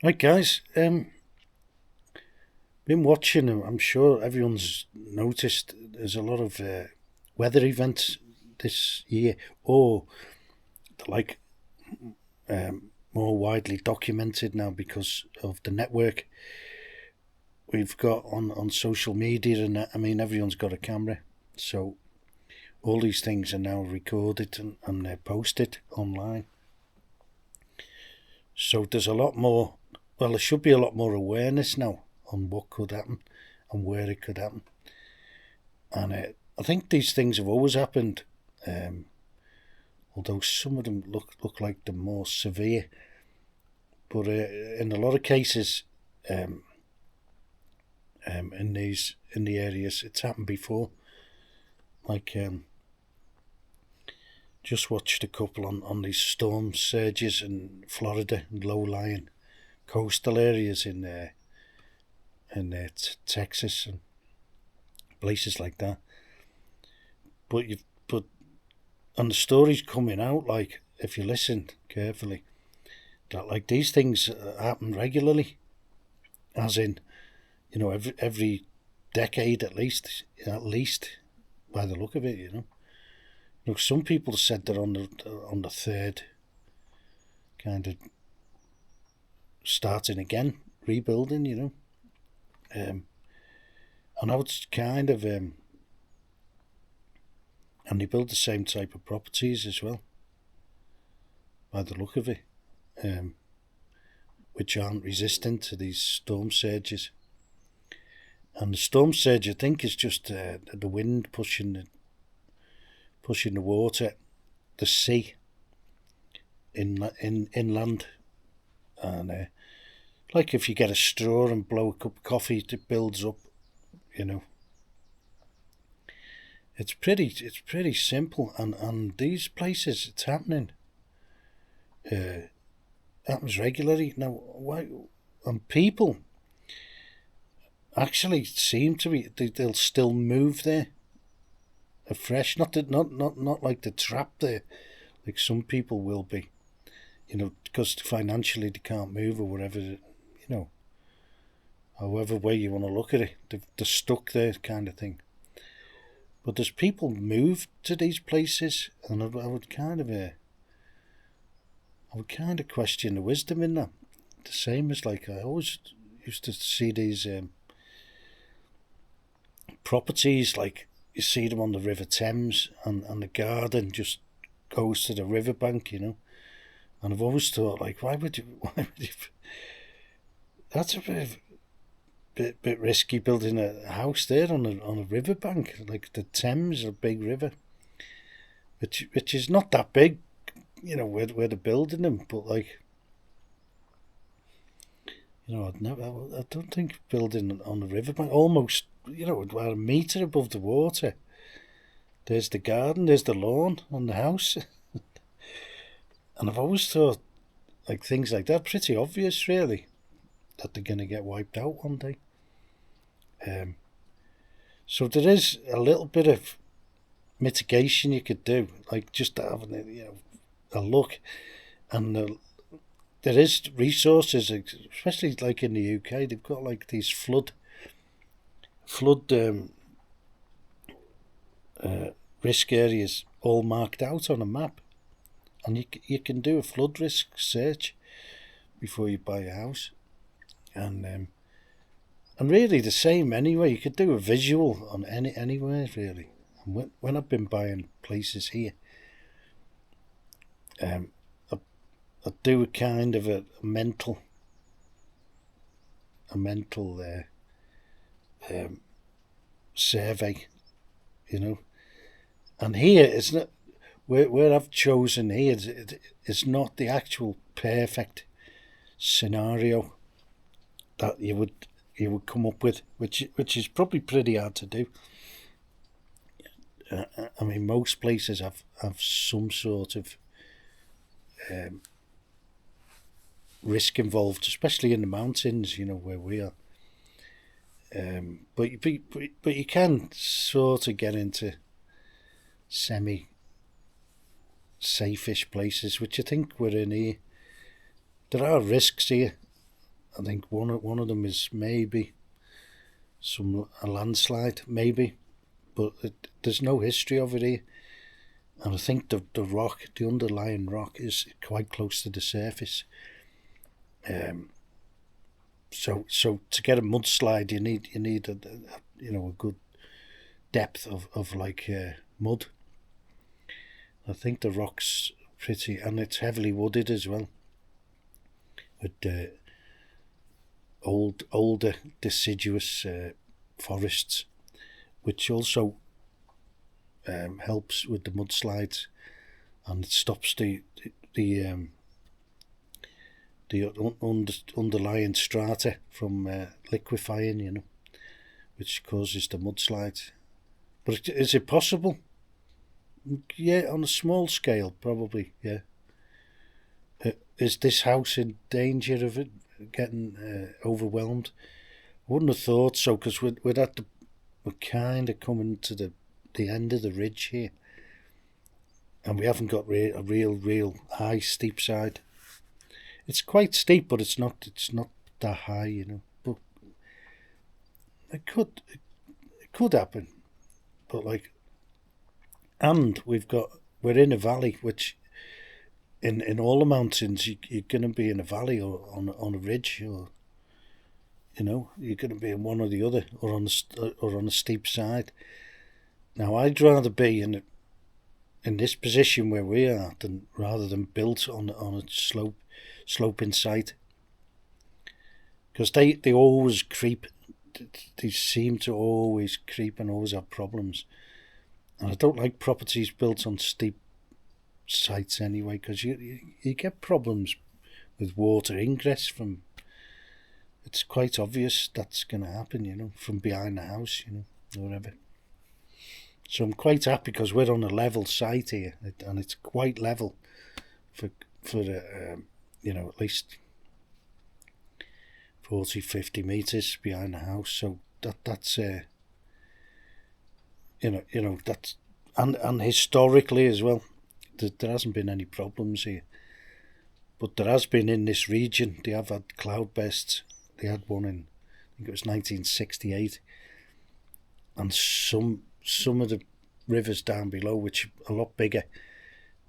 Right, guys. Been watching. I'm sure everyone's noticed. There's a lot of weather events this year, or like more widely documented now because of the network we've got on social media, and I mean everyone's got a camera, so all these things are now recorded and they're posted online. So there's a lot more. Well, there should be a lot more awareness now on what could happen and where it could happen. And I think these things have always happened, um, although some of them look like they're more severe. But in a lot of cases, um, in the areas it's happened before. Like just watched a couple on these storm surges in Florida and low-lying coastal areas in Texas and places like that. But and the stories coming out, like if you listen carefully, that like these things happen regularly, as in every decade at least by the look of it. Some people said they're on the third kind of starting again, rebuilding. And I would kind of and they build the same type of properties as well, by the look of it, which aren't resistant to these storm surges. And the storm surge, I think, is just the wind pushing the water, the sea, inland, and like if you get a straw and blow a cup of coffee, it builds up. You know, it's pretty simple, and these places it's happening. Happens regularly now. Why? And people actually seem to be they'll still move there afresh. Not like the trap there, like some people will be. Because financially they can't move or whatever. However way you want to look at it, they're stuck there, kind of thing. But there's people move to these places, and I would kind of question the wisdom in that. The same as like I always used to see these properties, like you see them on the River Thames, and the garden just goes to the riverbank, And I've always thought, like, why would you? That's a bit risky building a house there on a riverbank. Like the Thames is a big river, which is not that big, where they're building them. But like, I don't think building on a riverbank, almost, about a metre above the water. There's the garden, there's the lawn, and the house. And I've always thought, like, things like that pretty obvious, really, that they're going to get wiped out one day. So there is a little bit of mitigation you could do, like just having a look, and there is resources, especially like in the UK. They've got like these flood risk areas all marked out on a map, and you can do a flood risk search before you buy a house, and really the same anyway. You could do a visual on anywhere really. And when I've been buying places here, I do a kind of a mental survey, And here it's not where I've chosen here. It's not the actual perfect scenario that you would come up with, which is probably pretty hard to do. I mean, most places have some sort of risk involved, especially in the mountains, where we are. But you can sort of get into semi-safe-ish places, which I think we're in here. There are risks here, I think one of them is maybe a landslide, maybe, but there's no history of it here. And I think the underlying rock, is quite close to the surface. So to get a mudslide, you need a good depth of mud. I think the rock's pretty, and it's heavily wooded as well, with older deciduous forests, which also helps with the mudslides, and it stops the underlying strata from liquefying, which causes the mudslides. But is it possible? Yeah, on a small scale, probably. Yeah. Is this house in danger of it getting overwhelmed? I wouldn't have thought so, because we're kind of coming to the end of the ridge here, and we haven't got a real high steep side. It's quite steep, but it's not that high, But it could happen. But and we're in a valley, which in all the mountains you're going to be in a valley or on a ridge, or you're going to be in one or the other, or on a steep side. Now I'd rather be in this position where we are rather than built on a sloping site, because they always creep. They seem to always creep and always have problems, and I don't like properties built on steep sites anyway, because you get problems with water ingress from. It's quite obvious that's going to happen, from behind the house, or whatever. So I'm quite happy because we're on a level site here, and it's quite level for at least 40-50 meters behind the house. So that's that's and historically as well, there hasn't been any problems here. But there has been in this region. They have had cloudbursts. They had one in, I think it was 1968, and some of the rivers down below, which are a lot bigger.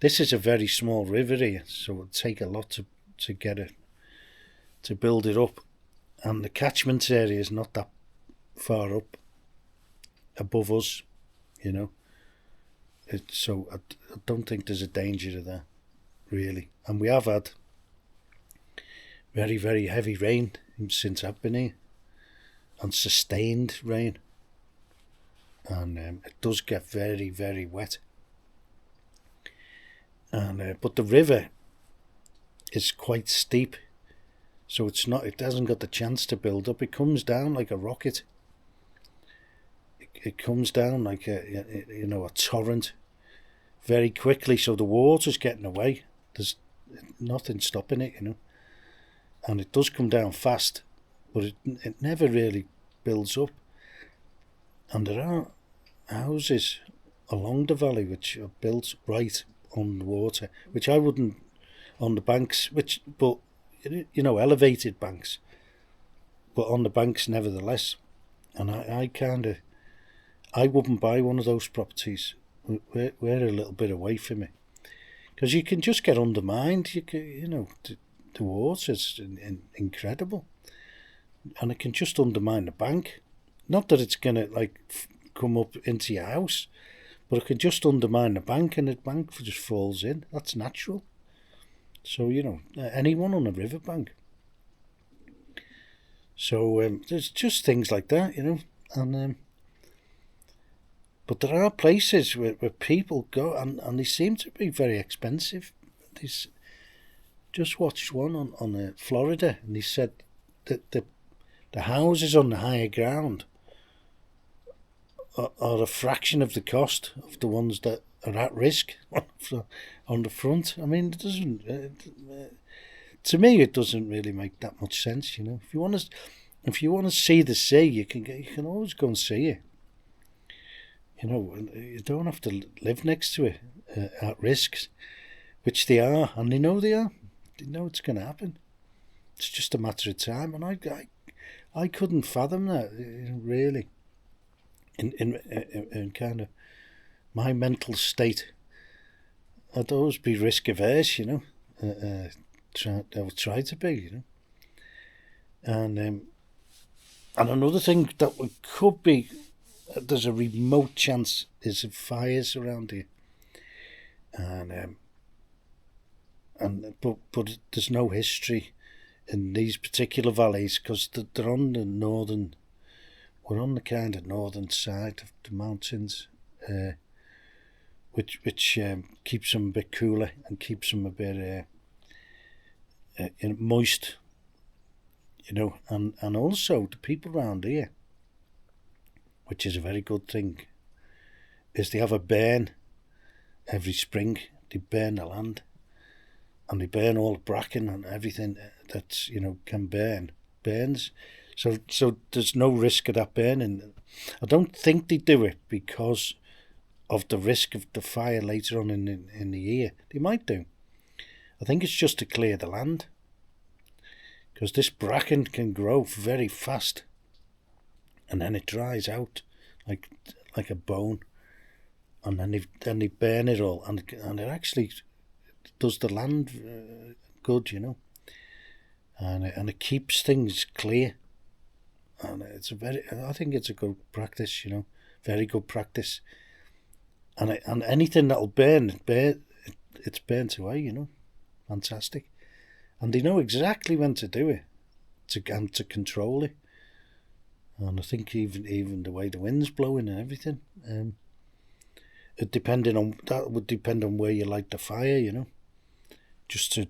This is a very small river here, so it would take a lot to get it, to build it up, and the catchment area is not that far up above us, So I don't think there's a danger of that, really. And we have had very, very heavy rain since I've been here, and sustained rain, and it does get very, very wet. And but the river is quite steep, so it hasn't got the chance to build up. It comes down like a rocket. It comes down like a torrent very quickly, so the water's getting away. There's nothing stopping it, and it does come down fast, but it never really builds up. And there are houses along the valley which are built right on the water, which I wouldn't, on the banks, but elevated banks, but on the banks nevertheless. And I wouldn't buy one of those properties. We're a little bit away from it, because you can just get undermined. The water's incredible, and it can just undermine the bank. Not that it's gonna come up into your house, but it can just undermine the bank, and the bank just falls in. That's natural. So anyone on a riverbank. So there's just things like that, and but there are places where people go, and they seem to be very expensive. Just watched one on Florida, and he said that the houses on the higher ground are a fraction of the cost of the ones that are at risk on the front. I mean, it doesn't. To me, it doesn't really make that much sense. If you want to see the sea, you can always go and see it. You don't have to live next to it at risk, which they are, and they know they are. They know it's going to happen. it's just a matter of time, and I couldn't fathom that, really. In kind of my mental state, I'd always be risk averse, I would try to be, and another thing that could be, there's a remote chance, is of fires around here, but there's no history in these particular valleys because they're on the northern. We're on the kind of northern side of the mountains, which keeps them a bit cooler and keeps them a bit moist, and also the people around here, which is a very good thing, is they have a burn every spring. They burn the land, and they burn all the bracken and everything that's can burns. So there's no risk of that burning. I don't think they do it because of the risk of the fire later on in the year. They might do. I think it's just to clear the land, because this bracken can grow very fast, and then it dries out like a bone, and then they burn it all, and it actually does the land good, and it keeps things clear. And I think it's a good practice, very good practice. And anything that'll burn, it's burnt away, fantastic. And they know exactly when to do it, to control it. And I think even the way the wind's blowing and everything, that would depend on where you light the fire, just to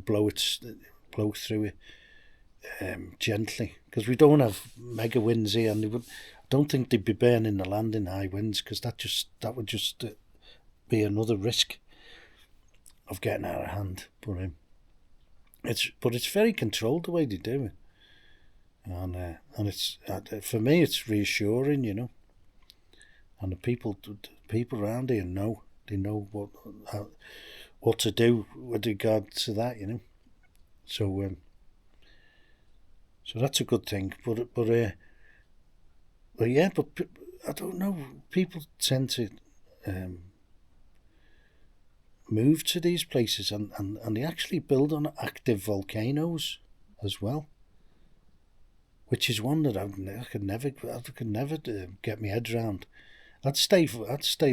blow through it. Gently, because we don't have mega winds here, and I don't think they'd be burning the land in high winds, because that would just be another risk of getting out of hand. But it's very controlled the way they do it, and it's for me it's reassuring, and the people around here know what to do with regard to that, So that's a good thing, but I don't know. People tend to move to these places, and they actually build on active volcanoes as well, which is one that I could never get my head around. I'd stay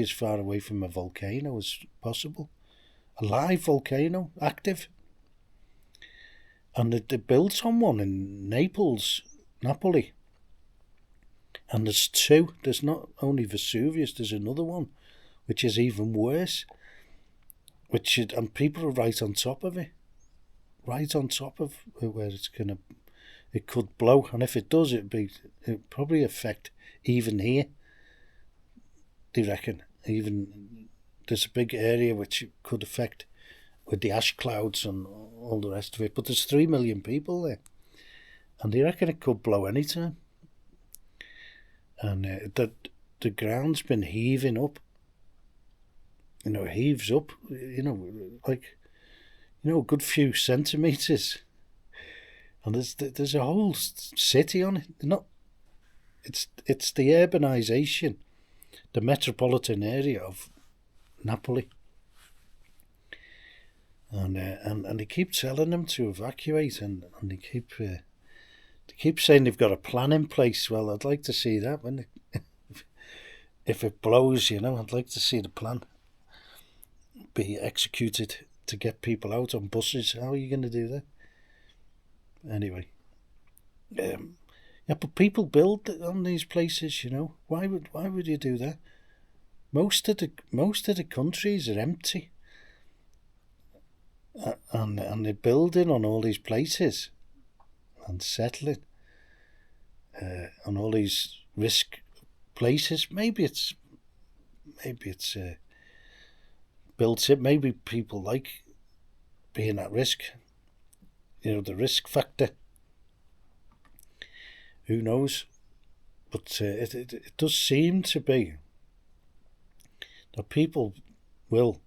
as far away from a volcano as possible. A live volcano, active. And they built on one in Napoli. And there's two. There's not only Vesuvius, there's another one, which is even worse. And people are right on top of it. Right on top of where it could blow. And if it does, it'd probably affect even here. Do you reckon? Even there's a big area which it could affect, with the ash clouds and all the rest of it. But there's 3 million people there, and they reckon it could blow any time. And the ground's been heaving up. Heaves up, a good few centimetres. And there's a whole city on it. It's the urbanisation, the metropolitan area of Napoli. And they keep telling them to evacuate, and they keep saying they've got a plan in place. Well, I'd like to see that if it blows, I'd like to see the plan be executed to get people out on buses. How are you going to do that? Anyway, but people build on these places, Why would you do that? Most of the countries are empty. And they're building on all these places and settling on all these risk places. Maybe it's built it. Maybe people like being at risk. The risk factor. Who knows? But it does seem to be that people will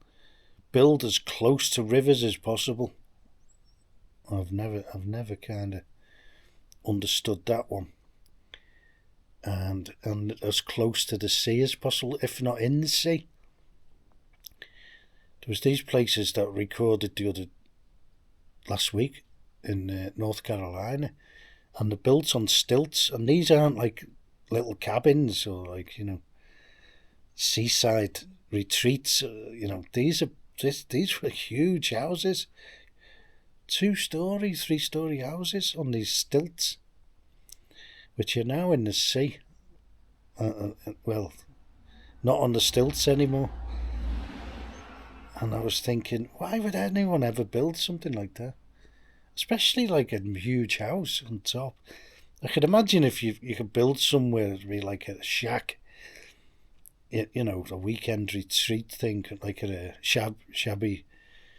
build as close to rivers as possible, I've never kind of understood that one. And as close to the sea as possible, if not in the sea. There was these places that recorded last week in North Carolina, and they're built on stilts, and these aren't like little cabins or like, you know, seaside retreats. You know, these were huge houses, 2-story, 3-story houses on these stilts, which are now in the sea. Well, not on the stilts anymore. And I was thinking, why would anyone ever build something like that? Especially like a huge house on top. I could imagine if you could build somewhere, it'd be like a shack, you know, a weekend retreat thing, like a shabby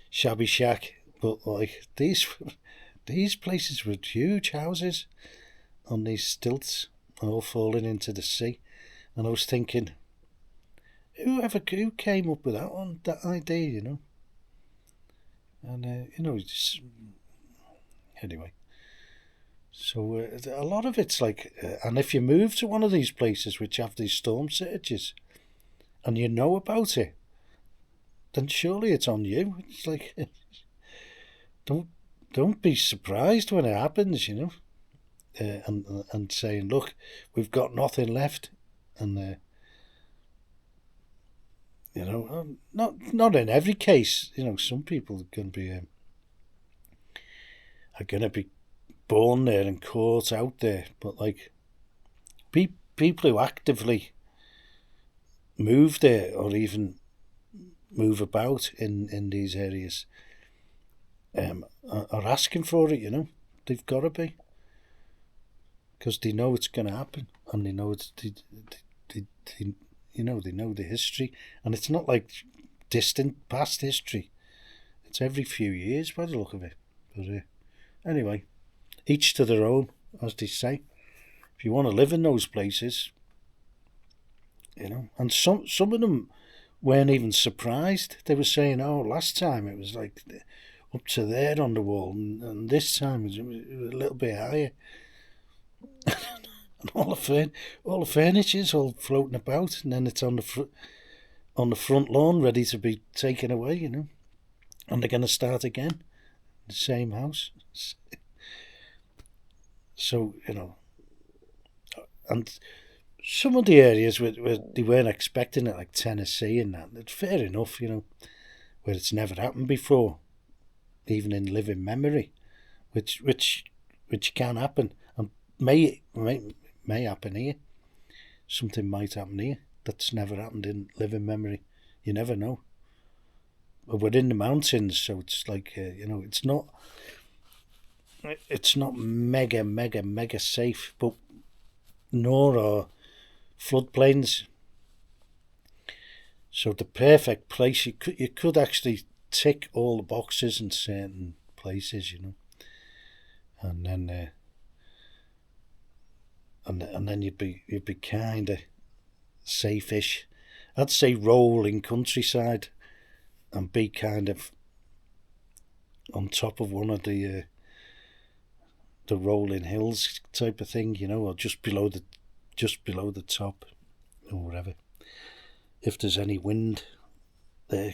shack. But like these places were huge houses on these stilts, all falling into the sea. And I was thinking, who came up with that idea, you know? And you know, anyway. So a lot of it's like, and if you move to one of these places which have these storm surges, and you know about it, then surely it's on you. It's like, don't be surprised when it happens, you know, and saying, look, we've got nothing left, and you know, not in every case. You know, some people are going to be born there and caught out there, but like people who actively move there or even move about in these areas are asking for it. You know, they've got to be, because they know it's going to happen, and they know it's you know, they know the history, and it's not like distant past history. It's every few years by the look of it. But anyway, each to their own, as they say. If you want to live in those places, you know, and some of them weren't even surprised. They were saying, "Oh, last time it was like up to there on the wall, and this time it was a little bit higher." And all the furniture's all floating about, and then it's on the front lawn, ready to be taken away, you know. And they're going to start again, the same house. So, you know, and some of the areas where they weren't expecting it, like Tennessee and that, it's fair enough, you know, where it's never happened before, even in living memory, which can happen, and may happen here. Something might happen here that's never happened in living memory. You never know. But we're in the mountains, so it's like, you know, it's not mega safe, but nor are floodplains. So the perfect place, you could actually tick all the boxes in certain places, you know, and then and then you'd be kind of safe-ish. I'd say roll in countryside and be kind of on top of one of the rolling hills type of thing, you know, or just below the top or whatever, if there's any wind there.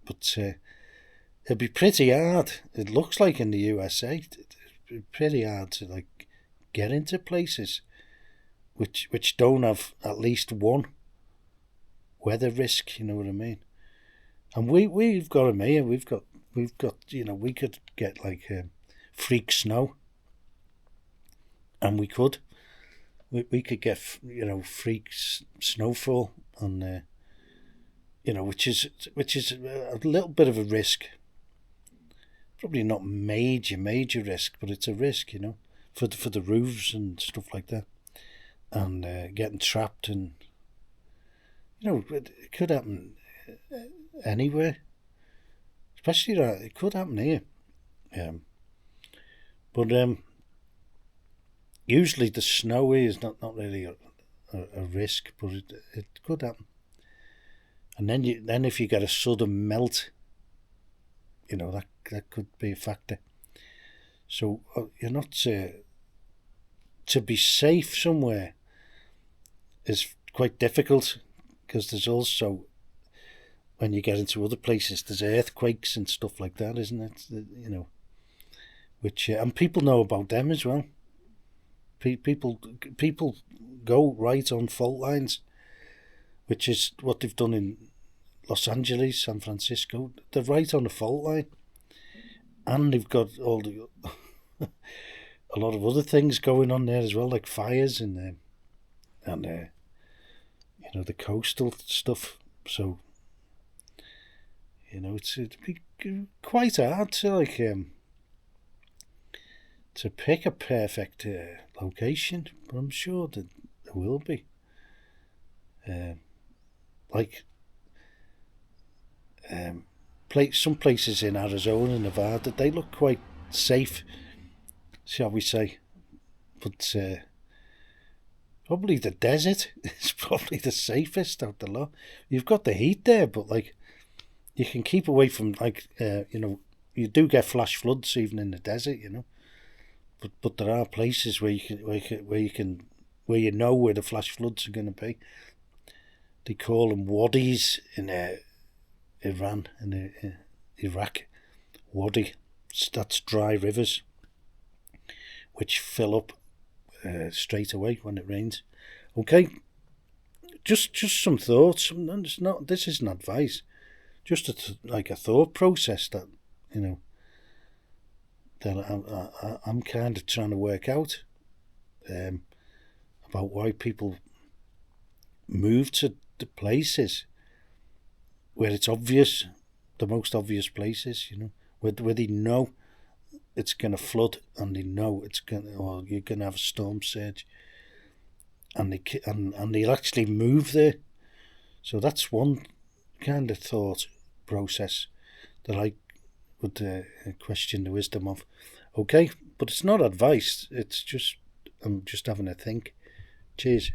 But it'd be pretty hard. It looks like in the USA, it'd be pretty hard to like get into places which don't have at least one weather risk. You know what I mean? And we've got them here. We've got you know, we could get like freak snow, and we could get, you know, freak snowfall, and you know, which is a little bit of a risk. Probably not major risk, but it's a risk, you know, for the roofs and stuff like that, and getting trapped, and you know, it could happen anywhere. Especially that it could happen here. But usually the snow is not really a risk, but it could happen. And then if you get a sudden melt that could be a factor. So you're not to be safe somewhere is quite difficult, because there's also, when you get into other places, there's earthquakes and stuff like that, isn't it? Which and people know about them as well. People go right on fault lines, which is what they've done in Los Angeles, San Francisco. They're right on the fault line, and they've got a lot of other things going on there as well, like fires and the coastal stuff. So it'd be quite hard to pick a perfect location, but I'm sure that there will be. Some places in Arizona and Nevada, they look quite safe, shall we say, but probably the desert is probably the safest out the lot. You've got the heat there, but you can keep away from you do get flash floods even in the desert, but there are places where you know where the flash floods are going to be. They call them wadis in Iran and Iraq. Wadi, that's dry rivers which fill up straight away when it rains. Okay, just some thoughts. This isn't advice. Just a thought process that that I'm kind of trying to work out about why people move to the places where it's obvious, the most obvious places, where they know it's going to flood, and they know or you're going to have a storm surge, and they'll actually move there. So that's one kind of thought process that I would question the wisdom of. Okay, but it's not advice. It's just I'm just having a think. Cheers.